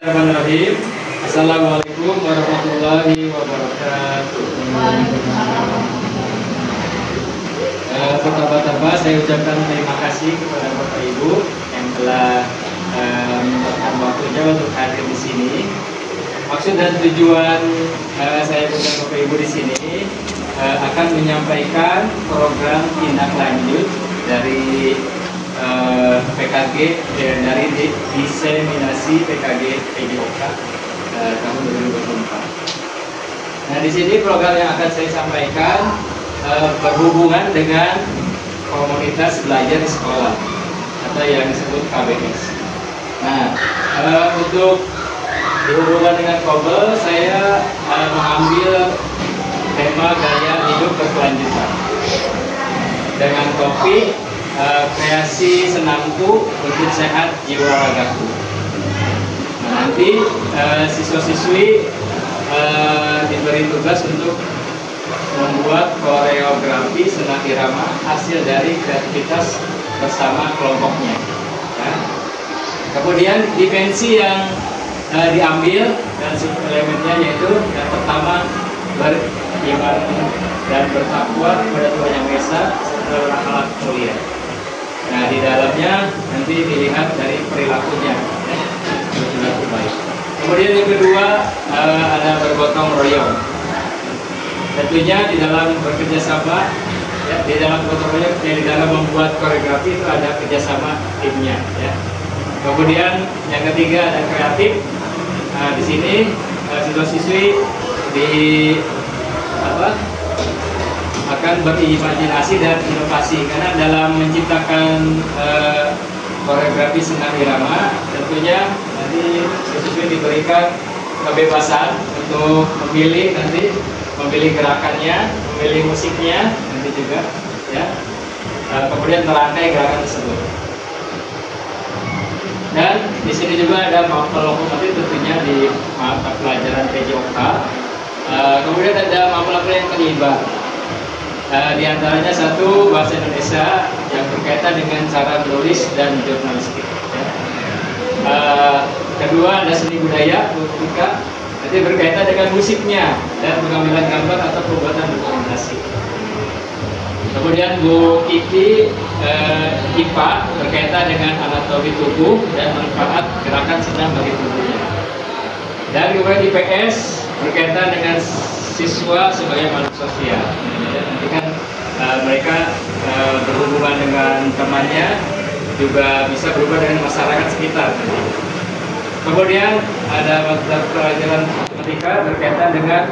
Bismillahirrahmanirrahim. Assalamualaikum warahmatullahi wabarakatuh. Pertama-tama saya ucapkan terima kasih kepada Bapak Ibu yang telah menyempatkan waktunya untuk hadir di sini. Maksud dan tujuan saya bersama Bapak Ibu di sini akan menyampaikan program tindak lanjut dari PKG dari diseminasi PKG PJOK tahun 2024. Nah, di sini program yang akan saya sampaikan berhubungan dengan komunitas belajar di sekolah atau yang disebut KBS. Nah, untuk dihubungkan dengan KOBEL, saya mengambil tema gaya hidup berkelanjutan dengan topik kreasi senamku untuk sehat jiwa ragaku. Nah, nanti siswa-siswi diberi tugas untuk membuat koreografi senam irama hasil dari kreativitas bersama kelompoknya. Ya. Kemudian dimensi yang diambil dan elemennya yaitu yang pertama beriman dan bertakwa kepada Tuhan Yang Maha Esa serta akhlak mulia. Nah, di dalamnya nanti dilihat dari perilakunya, perilaku baik. Kemudian yang kedua ada bergotong royong. Tentunya di dalam bekerja sama, ya, di dalam gotong royong, di dalam membuat koreografi itu ada kerjasama timnya. Ya. Kemudian yang ketiga ada kreatif. Nah, di sini siswa-siswi akan berimajinasi dan inovasi karena dalam menciptakan koreografi senam irama tentunya nanti siswa diberikan kebebasan untuk memilih gerakannya, memilih musiknya nanti juga ya. Kemudian merangkai gerakan tersebut. Dan di sini juga ada mapel lokomotif tentunya di mata pelajaran PJOK. Kemudian ada mapel yang terlibat. Di antaranya satu bahasa Indonesia yang berkaitan dengan cara menulis dan jurnalistik. Ya. Kedua ada seni budaya musika, nanti berkaitan dengan musiknya dan pengambilan gambar atau pembuatan dokumentasi. Kemudian Bu Kiki IPA berkaitan dengan anatomi tubuh dan manfaat gerakan senam bagi tubuhnya. Dan kemudian IPS berkaitan dengan siswa sebagai makhluk sosial. Nanti kan mereka berhubungan dengan temannya, juga bisa berhubungan dengan masyarakat sekitar. Kemudian ada mata pelajaran matematika berkaitan dengan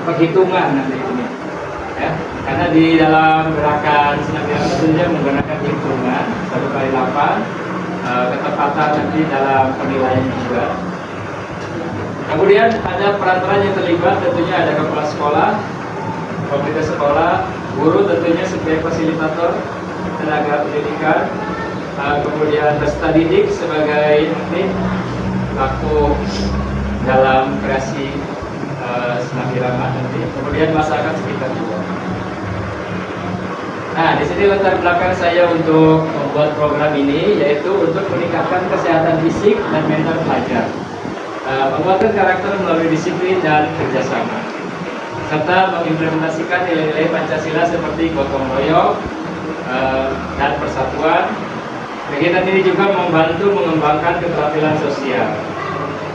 perhitungan nanti ini. Ya, karena di dalam gerakan senam irama tentunya menggunakan hitungan 1 kali 8, ketepatan nanti dalam penilaian juga. Kemudian ada peran-peran yang terlibat, tentunya ada kepala sekolah, komunitas sekolah, guru tentunya sebagai fasilitator, tenaga pendidikan, kemudian peserta didik sebagai pelaku dalam kreasi senam irama nanti, kemudian masyarakat sekitar juga. Nah, di sini latar belakang saya untuk membuat program ini yaitu untuk meningkatkan kesehatan fisik dan mental pelajar. Menguatkan karakter melalui disiplin dan kerjasama, serta mengimplementasikan nilai-nilai Pancasila seperti gotong royong dan persatuan. Kegiatan ini juga membantu mengembangkan keterampilan sosial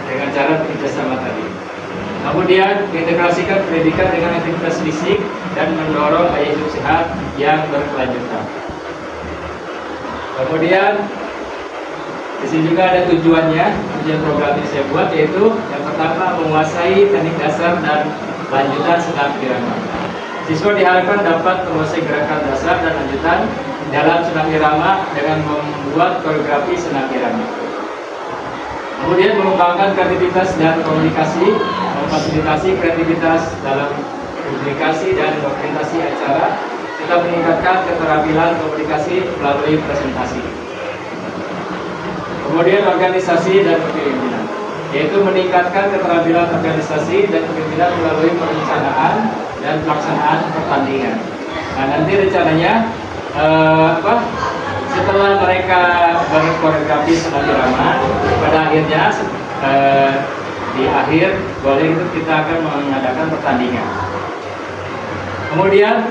dengan cara kerjasama tadi. Kemudian mengintegrasikan pendidikan dengan aktivitas fisik dan mendorong gaya hidup sehat yang berkelanjutan. Kemudian di sini juga ada tujuannya, tujuan program ini saya buat yaitu yang pertama menguasai teknik dasar dan lanjutan senam irama. Siswa diharapkan dapat menguasai gerakan dasar dan lanjutan dalam senam irama dengan membuat koreografi senam irama. Kemudian mengembangkan kreativitas dan komunikasi, memfasilitasi kreativitas dalam publikasi dan dokumentasi acara, serta meningkatkan keterampilan komunikasi melalui presentasi. Kemudian organisasi dan kepemimpinan, yaitu meningkatkan keterampilan organisasi dan kepemimpinan melalui perencanaan dan pelaksanaan pertandingan. Nah, nanti rencananya setelah mereka berkoreografi senam irama, pada akhirnya akhir boleh itu kita akan mengadakan pertandingan. Kemudian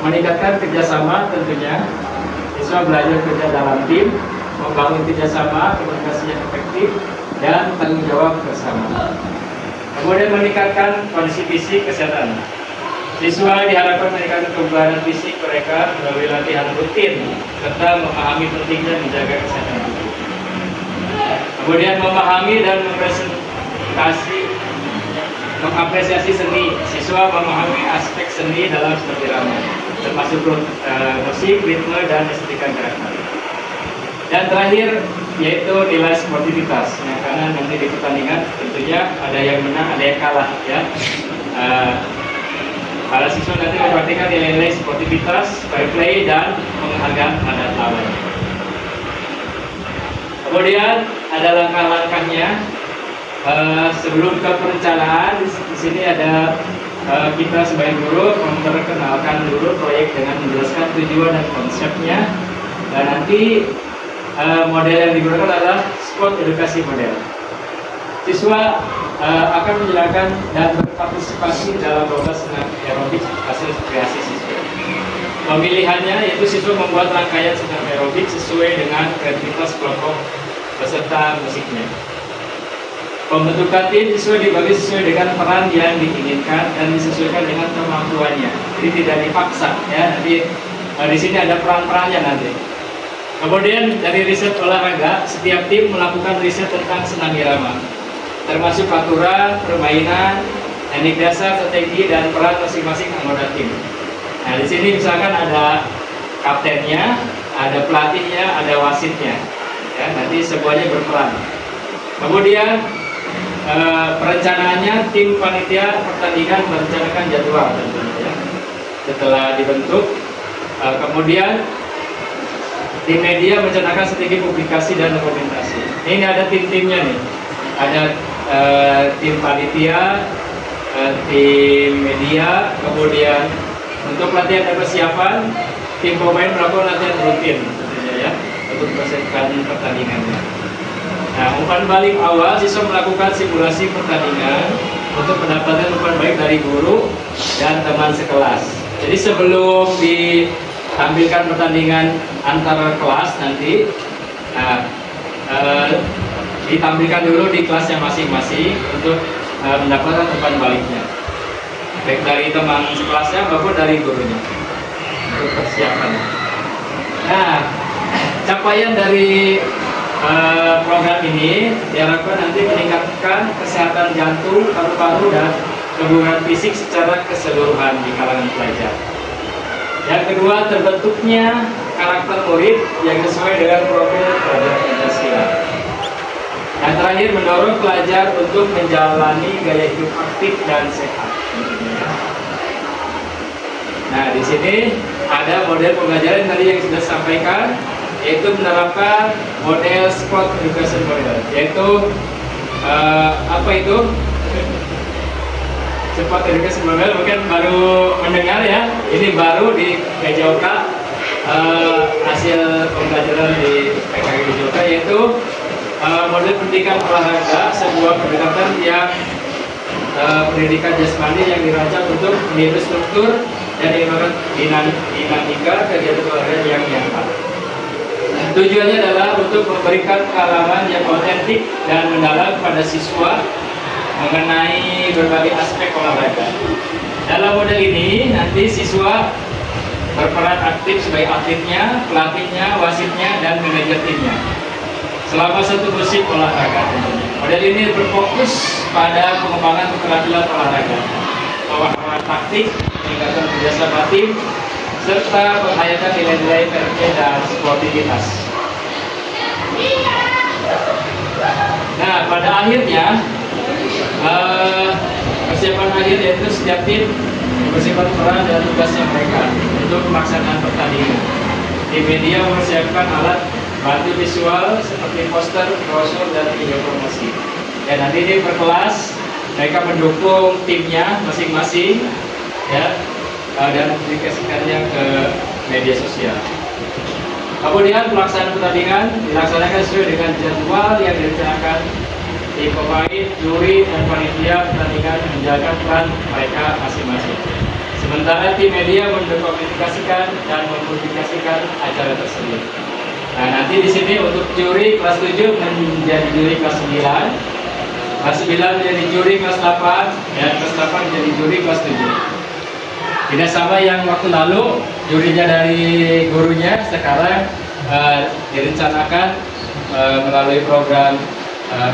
meningkatkan kerjasama tentunya, siswa belajar kerja dalam tim, membangun kerjasama, komunikasi yang efektif, dan tanggung jawab bersama. Kemudian meningkatkan kondisi fisik kesehatan. Siswa diharapkan meningkatkan kebugaran fisik mereka melalui latihan rutin serta memahami pentingnya menjaga kesehatan tubuh. Kemudian memahami dan mengapresiasi seni. Siswa memahami aspek seni dalam setiap irama, termasuk musik, ritme, dan estetika gerakan. Dan terakhir yaitu nilai sportivitas. Nah, karena nanti di pertandingan tentunya ada yang menang, ada yang kalah, ya. Para siswa nanti memperhatikan nilai-nilai sportivitas, fair play, dan penghargaan terhadap lawan. Kemudian ada langkah-langkahnya. Sebelum ke perencanaan, di sini ada kita sebagai guru memperkenalkan dulu proyek dengan menjelaskan tujuan dan konsepnya. Dan nanti model yang digunakan adalah sport edukasi model. Siswa akan menjalankan dan berpartisipasi dalam lomba senam aerobik hasil kreasi siswa. Pemilihannya yaitu siswa membuat rangkaian senam aerobik sesuai dengan kreativitas kelompok peserta musiknya. Pembentukan tim siswa dibagi sesuai dengan peran yang diinginkan dan disesuaikan dengan kemampuannya. Jadi tidak dipaksa, ya. Nanti di sini ada peran-perannya nanti. Kemudian dari riset olahraga, setiap tim melakukan riset tentang senam irama, termasuk aturan, permainan, teknik dasar, strategi, dan peran masing-masing anggota tim. Nah, di sini misalkan ada kaptennya, ada pelatihnya, ada wasitnya. Ya, nanti semuanya berperan. Kemudian perencanaannya, tim panitia pertandingan merencanakan jadwal tentunya. Setelah dibentuk, kemudian tim media merencanakan strategi publikasi dan dokumentasi. Ini ada tim-timnya nih. Ada tim panitia, tim media, kemudian untuk latihan dan persiapan, tim pemain melakukan latihan rutin tentunya, ya, untuk mempersiapkan pertandingannya. Nah, umpan balik awal, siswa melakukan simulasi pertandingan untuk mendapatkan umpan balik dari guru dan teman sekelas. Jadi sebelum ditampilkan pertandingan antara kelas nanti, ditampilkan dulu di kelasnya masing-masing untuk mendapatkan umpan baliknya, baik dari teman sekelasnya maupun dari gurunya untuk persiapan. Nah, capaian dari program ini diharapkan nanti meningkatkan kesehatan jantung, paru-paru, dan kebugaran fisik secara keseluruhan di kalangan pelajar. Yang kedua, terbentuknya karakter murid yang sesuai dengan profil pelajar Pancasila. Yang terakhir, mendorong pelajar untuk menjalani gaya hidup aktif dan sehat. Nah, di sini ada model pembelajaran tadi yang sudah disampaikan, yaitu menerapkan model sport education model, yaitu apa itu? Sport education model mungkin baru mendengar, ya. Ini baru di PJOK, hasil pembelajaran di PKG PJOK, yaitu model pendidikan olahraga, sebuah pendekatan yang pendidikan jasmani yang dirancang untuk meniru struktur dan dinamika kegiatan olahraga yang nyata. Tujuannya adalah untuk memberikan pengalaman yang otentik dan mendalam pada siswa mengenai berbagai aspek olahraga. Dalam model ini, nanti siswa berperan aktif sebagai atletnya, pelatihnya, wasitnya, dan manajer timnya selama satu musim olahraga. Model ini berfokus pada pengembangan keterampilan olahraga, pemahaman taktik, meningkatkan kerjasama tim, serta menghayatkan nilai-nilai fair play dan sportivitas. Nah, pada akhirnya persiapan akhir yaitu setiap tim mempersiapkan peran dan tugasnya mereka untuk melaksanakan pertandingan. Tim media mempersiapkan alat bantu visual seperti poster, brosur, dan video promosi. Dan nanti di per kelas mereka mendukung timnya masing-masing, ya, dan mempublikasikannya ke media sosial. Kemudian pelaksanaan pertandingan dilaksanakan sesuai dengan jadwal yang direncanakan tim pemain, juri, dan panitia pertandingan menjaga peran mereka masing-masing. Sementara tim media mendokumentasikan dan mempublikasikan acara tersebut. Nah, nanti di sini untuk juri kelas 7 menjadi juri kelas 9, kelas 9 menjadi juri kelas 8, dan kelas 8 menjadi juri kelas 7. Tidak sama yang waktu lalu, jurinya dari gurunya, sekarang direncanakan melalui program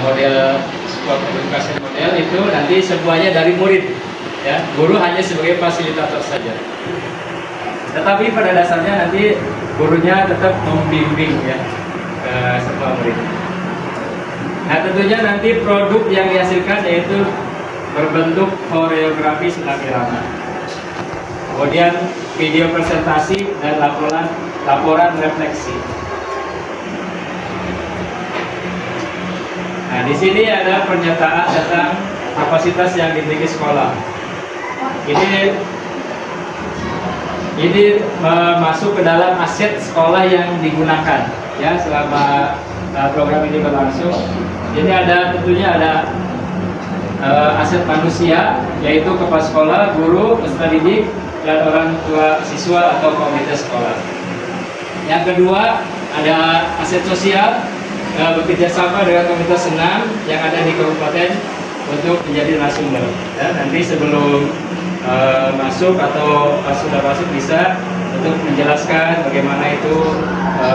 model sport education model itu nanti semuanya dari murid, ya, guru hanya sebagai fasilitator saja. Tetapi pada dasarnya nanti gurunya tetap membimbing, ya, semua murid. Nah, tentunya nanti produk yang dihasilkan yaitu berbentuk koreografi senam irama, kemudian video presentasi dan laporan refleksi. Nah, di sini ada pernyataan tentang kapasitas yang dimiliki sekolah. Ini masuk ke dalam aset sekolah yang digunakan, ya, selama program ini berlangsung. Jadi tentunya ada aset manusia, yaitu kepala sekolah, guru, peserta didik, dan orang tua siswa atau komunitas sekolah. Yang kedua, ada aset sosial, bekerja sama dengan komunitas senam yang ada di kabupaten untuk menjadi narasumber. Dan nanti sebelum masuk atau pas sudah masuk bisa untuk menjelaskan bagaimana itu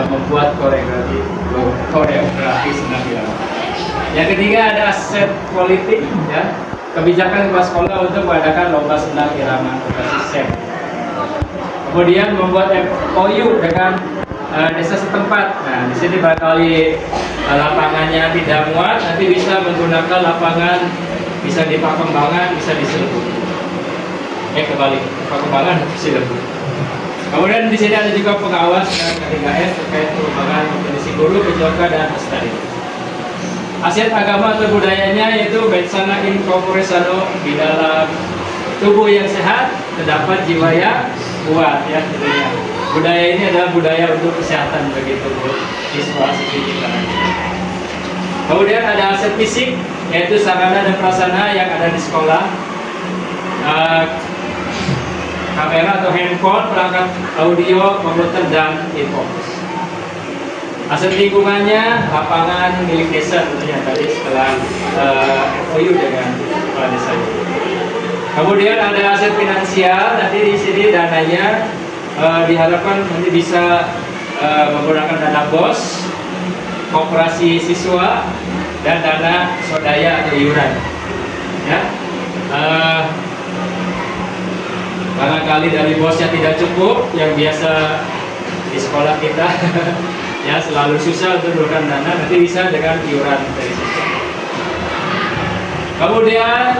membuat koreografi senam irama. Yang ketiga ada aset politik, ya, kebijakan kepala sekolah untuk mengadakan lomba senam irama berbasis SEM. Kemudian membuat MOU dengan desa setempat. Nah, di sini barangkali lapangannya tidak muat, nanti bisa menggunakan lapangan, bisa di Pakembangan, bisa di Cilebu. Kembali Pakembangan, Cilebu. Kemudian di sini ada juga pengawas dan K3S terkait pengembangan kompetensi guru, PJOK, dan peserta. Aset agama atau budayanya yaitu Bensana Incorporesano, di dalam tubuh yang sehat terdapat jiwa yang kuat, ya, tentunya. Budaya ini adalah budaya untuk kesehatan bagi tubuh siswa-siswi kita. Kemudian ada aset fisik, yaitu sarana dan prasarana yang ada di sekolah, kamera atau handphone, perangkat audio, komputer, dan infocus. Aset lingkungannya, lapangan milik desa tentunya tadi setelah MOU dengan kepala desa. Kemudian ada aset finansial, nanti di sini dananya diharapkan nanti bisa menggunakan dana BOS, koperasi siswa, dan dana swadaya atau iuran. Ya, barangkali dari BOS-nya tidak cukup, yang biasa di sekolah kita ya selalu susah untuk menurunkan dana, nanti bisa dengan iuran dari siswa. Kemudian,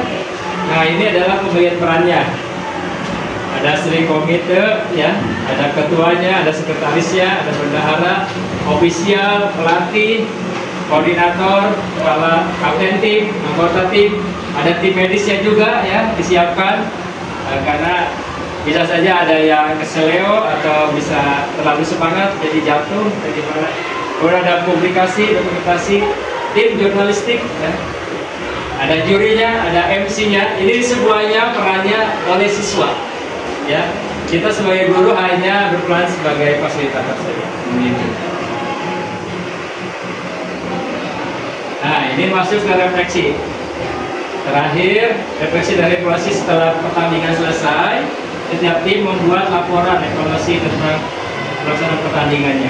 nah ini adalah pembagian perannya. Ada steering komite, ya, ada ketuanya, ada sekretarisnya, ada bendahara, ofisial, pelatih, koordinator, kepala kapten tim, anggota tim, ada tim medisnya juga, ya, disiapkan karena bisa saja ada yang keseleo atau bisa terlalu semangat jadi jatuh, jadi mana. Kemudian ada publikasi, dokumentasi, tim jurnalistik, ya. Ada jurinya, ada MC-nya. Ini semuanya perannya oleh siswa. Ya, kita sebagai guru hanya berperan sebagai fasilitator saja. Nah, ini masuk ke refleksi. Terakhir, refleksi dari proses setelah pertandingan selesai, setiap tim membuat laporan evaluasi tentang pelaksanaan pertandingannya,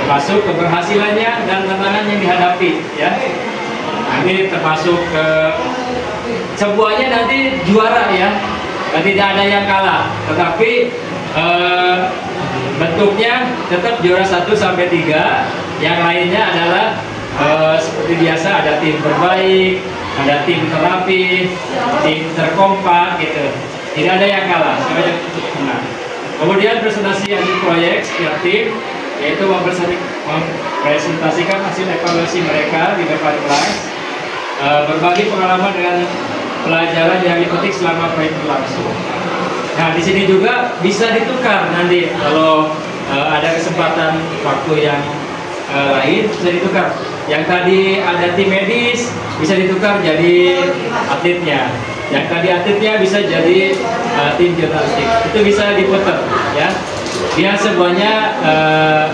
termasuk keberhasilannya dan tantangan yang dihadapi. Ya, nah, ini termasuk semuanya nanti juara, ya. Dan tidak ada yang kalah, tetapi bentuknya tetap juara 1 sampai 3. Yang lainnya adalah seperti biasa, ada tim terbaik, ada tim terapi, tim terkompak, gitu. Tidak ada yang kalah, semuanya cukup menang. Kemudian presentasi hasil proyek setiap tim, yaitu mempresentasikan hasil evaluasi mereka di depan kelas, berbagi pengalaman dengan pelajaran yang dipetik selama proyek berlangsung. Nah, di sini juga bisa ditukar nanti kalau ada kesempatan waktu yang lain, bisa ditukar. Yang tadi ada tim medis bisa ditukar jadi atletnya. Yang tadi atletnya bisa jadi tim jurnalistik. Itu bisa diputar ya. Biar semuanya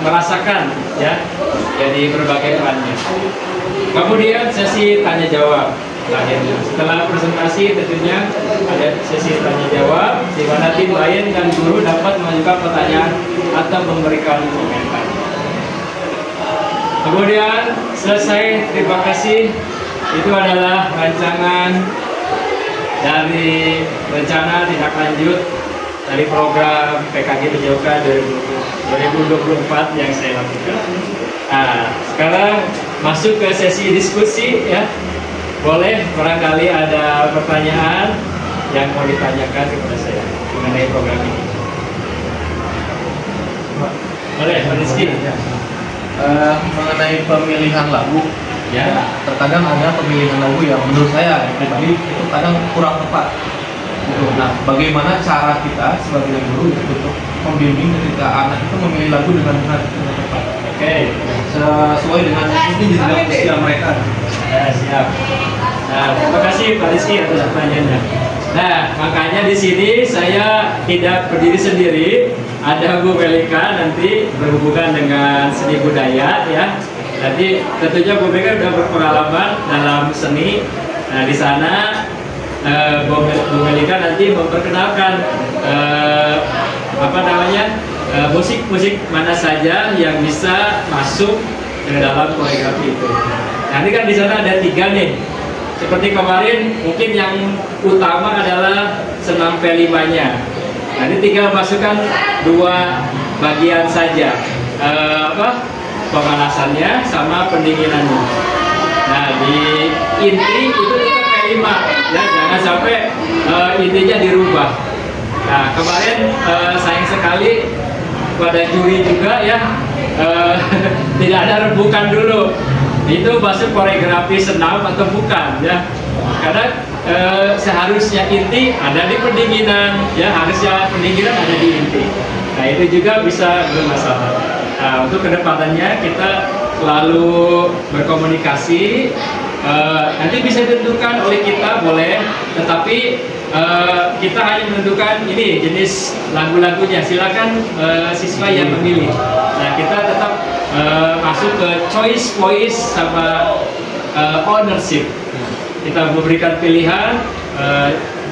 merasakan ya. Jadi berbagai perannya. Kemudian sesi tanya jawab. Akhirnya setelah presentasi tentunya ada sesi tanya jawab di mana tim lain dan guru dapat mengajukan pertanyaan atau memberikan komentar. Kemudian selesai, terima kasih. Itu adalah rancangan dari rencana tindak lanjut dari program PKG PJOK 2024 yang saya lakukan. Nah, sekarang masuk ke sesi diskusi ya. Boleh barangkali ada pertanyaan yang mau ditanyakan kepada saya mengenai program ini. Boleh, Pak Rizky. Mengenai pemilihan lagu, Ya. terkadang ada pemilihan lagu yang menurut saya pribadi itu kadang kurang tepat. Nah, bagaimana cara kita sebagai guru untuk membimbing ketika anak itu memilih lagu dengan benar dengan tepat? Oke. Sesuai dengan mungkin jenjang usia mereka. Ya, siap. Nah, terima kasih Pak Rizky atas pertanyaannya. Nah, makanya di sini saya tidak berdiri sendiri. Ada Bu Melika nanti berhubungan dengan seni budaya ya. Nanti tentunya Bu Melika sudah berpengalaman dalam seni. Nah, di sana Bu Melika nanti memperkenalkan musik-musik mana saja yang bisa masuk ke dalam koreografi itu. Nanti kan di sana ada 3 nih. Seperti kemarin mungkin yang utama adalah senam P5-nya. Nanti tinggal masukkan 2 bagian saja, pemanasannya sama pendinginannya. Nah, di inti itu tetap P5 ya, jangan sampai intinya dirubah. Nah, kemarin sayang sekali pada juri juga ya tidak ada rebukan dulu. Itu masuk koreografi senam atau bukan ya, karena seharusnya inti ada di pendinginan ya, harusnya pendinginan ada di inti. Nah, itu juga bisa bermasalah. Nah, untuk kedepannya kita selalu berkomunikasi, nanti bisa ditentukan oleh kita boleh, tetapi kita hanya menentukan ini jenis lagu-lagunya, silakan siswa yang memilih. Nah, kita tetap masuk ke choice voice sama ownership. Kita memberikan pilihan,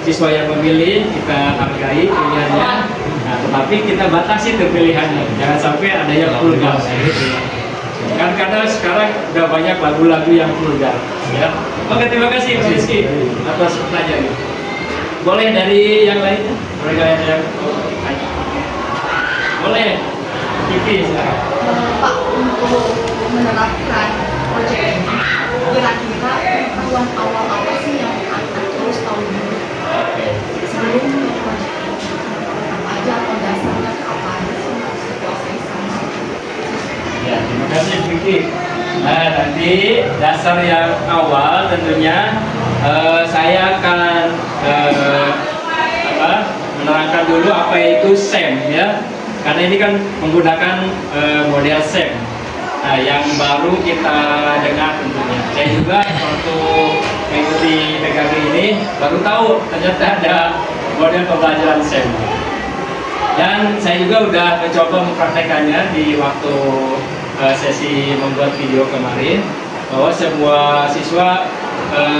siswa yang memilih kita hargai pilihannya. Nah, tetapi kita batasi ke pilihannya, jangan sampai ada yang vulgar. Kan karena sekarang udah banyak lagu-lagu yang vulgar ya. Oke, terima kasih Mas Rizky atas pertanyaannya. Boleh dari yang lainnya? Boleh yang boleh. Kiki sekarang. Pak, untuk menerapkan proyek ini, kira-kira pengetahuan awal apa sih yang akan terus tahu dulu sebelum proyek apa aja, atau dasarnya apa aja sih harus dikuasai sama? Ya, terima kasih Kiki. Nah, nanti dasar yang awal tentunya saya akan menerangkan dulu apa itu SEM ya. Karena ini kan menggunakan model SEM, nah, yang baru kita dengar tentunya. Saya juga waktu mengikuti PKG ini baru tahu ternyata ada model pembelajaran SEM. Dan saya juga udah mencoba mempraktekannya di waktu sesi membuat video kemarin, bahwa semua siswa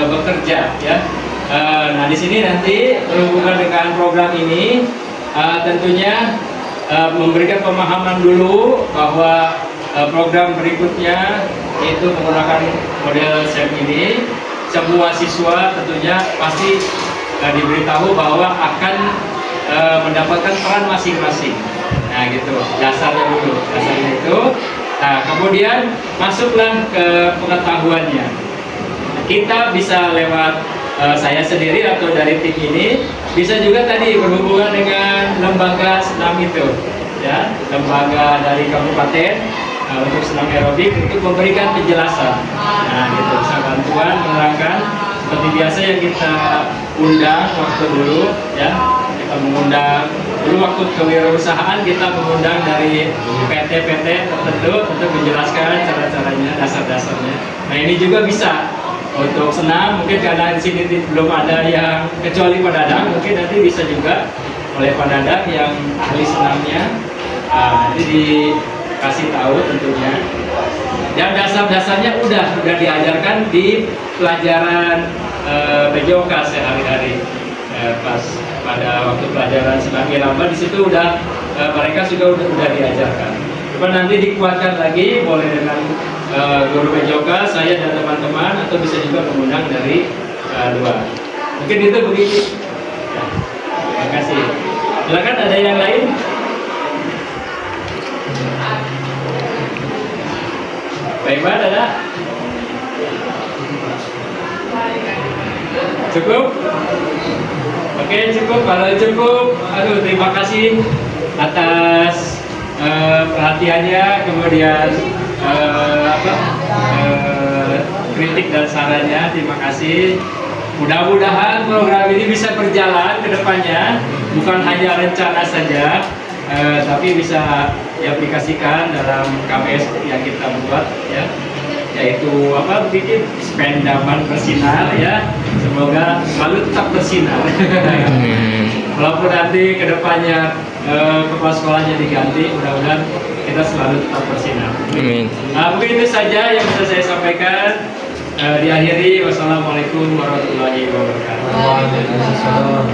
bekerja ya. Nah, di sini nanti berhubungan dengan program ini tentunya memberikan pemahaman dulu bahwa program berikutnya yaitu menggunakan model SEM ini, semua siswa tentunya pasti diberitahu bahwa akan mendapatkan peran masing-masing. Nah, gitu dasarnya dulu, dasarnya itu. Nah, kemudian masuklah ke pengetahuannya. Kita bisa lewat saya sendiri atau dari tim ini, bisa juga tadi berhubungan dengan lembaga senam itu ya, lembaga dari kabupaten untuk senam aerobik untuk memberikan penjelasan. Nah, gitu, bantuan menerangkan seperti biasa yang kita undang waktu dulu ya, kita mengundang dulu waktu kewirausahaan kita mengundang dari PT-PT tertentu untuk menjelaskan cara-caranya, dasar-dasarnya. Nah ini juga bisa untuk senam, mungkin karena di sini belum ada yang kecuali Pak Dadang, mungkin nanti bisa juga oleh Pak Dadang yang ahli senamnya, nanti dikasih tahu tentunya. Dan dasar-dasarnya udah diajarkan di pelajaran PJOK sehari-hari. Pas pada waktu pelajaran senam irama di situ udah mereka juga udah diajarkan. Coba nanti dikuatkan lagi, boleh dengan guru PJOK, saya dan teman-teman, atau bisa juga mengundang dari luar. Mungkin itu begitu. Ya, terima kasih. Silakan, ada yang lain? Baik, Mbak, ada? Cukup? Oke, cukup. Kalau cukup, aduh, terima kasih atas perhatiannya, kemudian kritik dan sarannya. Terima kasih. Mudah-mudahan program ini bisa berjalan ke depannya, bukan hanya rencana saja, tapi bisa diaplikasikan dalam KBS yang kita buat, ya, yaitu bikin pendaman bersinar, ya. Semoga selalu tetap bersinar. Walaupun nanti kedepannya kepala sekolahnya diganti, mudah-mudahan kita selalu tetap bersinar. Nah, mungkin itu saja yang bisa saya sampaikan. Diakhiri, wassalamualaikum warahmatullahi wabarakatuh. Waalaikumsalam.